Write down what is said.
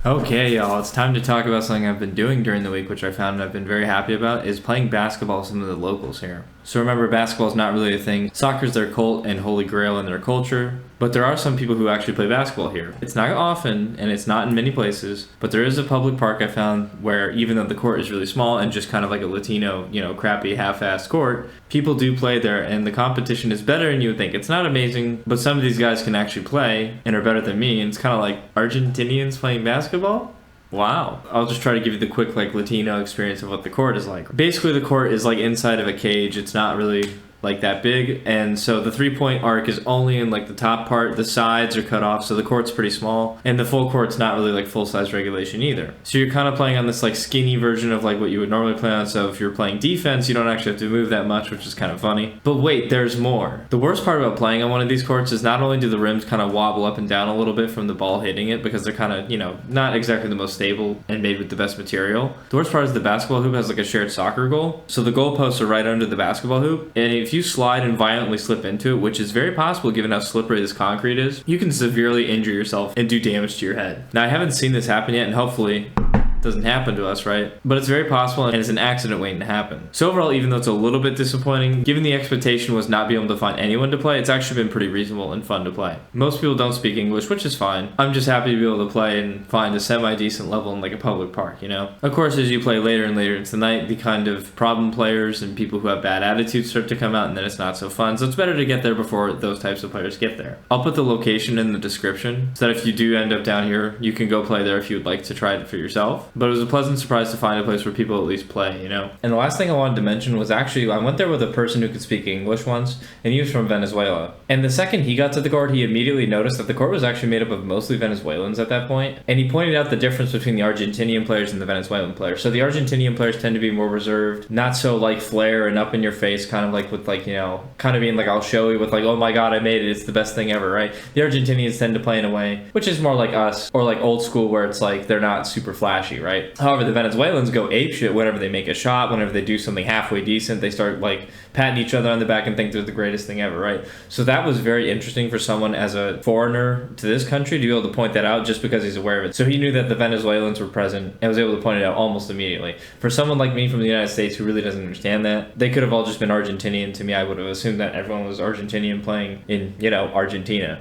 Okay, y'all, it's time to talk about something I've been doing during the week, which I found I've been very happy about, is playing basketball with some of the locals here. So remember, basketball is not really a thing. Soccer's their cult and holy grail in their culture, but there are some people who actually play basketball here. It's not often, and it's not in many places, but there is a public park I found where even though the court is really small and just kind of like a Latino, crappy half-assed court, people do play there, and the competition is better than you would think. It's not amazing, but some of these guys can actually play and are better than me, and it's kind of like Argentinians playing basketball. Wow. I'll just try to give you the quick Latino experience of what the court is like. Basically, the court is inside of a cage. It's not really that big, and so the three-point arc is only in the top part. The sides are cut off, so the court's pretty small, and the full court's not really full-size regulation either. So you're kind of playing on this skinny version of what you would normally play on. So if you're playing defense, you don't actually have to move that much, which is kind of funny. But wait, there's more. The worst part about playing on one of these courts is not only do the rims kind of wobble up and down a little bit from the ball hitting it, because they're kind of not exactly the most stable and made with the best material. The worst part is the basketball hoop has a shared soccer goal, so the goalposts are right under the basketball hoop, and if you slide and violently slip into it, which is very possible given how slippery this concrete is, you can severely injure yourself and do damage to your head. Now, I haven't seen this happen yet, and hopefully doesn't happen to us, right? But it's very possible, and it's an accident waiting to happen. So overall, even though it's a little bit disappointing, given the expectation was not be able to find anyone to play, it's actually been pretty reasonable and fun to play. Most people don't speak English, which is fine. I'm just happy to be able to play and find a semi-decent level in a public park, Of course, as you play later and later into the night, the kind of problem players and people who have bad attitudes start to come out, and then it's not so fun. So it's better to get there before those types of players get there. I'll put the location in the description so that if you do end up down here, you can go play there if you would like to try it for yourself. But it was a pleasant surprise to find a place where people at least play, And the last thing I wanted to mention was actually, I went there with a person who could speak English once, and he was from Venezuela. And the second he got to the court, he immediately noticed that the court was actually made up of mostly Venezuelans at that point. And he pointed out the difference between the Argentinian players and the Venezuelan players. So the Argentinian players tend to be more reserved, not so flair and up in your face, kind of with kind of being I'll show you with oh my god, I made it, it's the best thing ever, right? The Argentinians tend to play in a way which is more like us, or old school, where it's they're not super flashy, right? However, the Venezuelans go apeshit whenever they make a shot, whenever they do something halfway decent. They start patting each other on the back and think they're the greatest thing ever, right? So that was very interesting for someone as a foreigner to this country to be able to point that out, just because he's aware of it. So he knew that the Venezuelans were present and was able to point it out almost immediately. For someone like me from the United States who really doesn't understand that, they could have all just been Argentinian. To me, I would have assumed that everyone was Argentinian playing in, Argentina.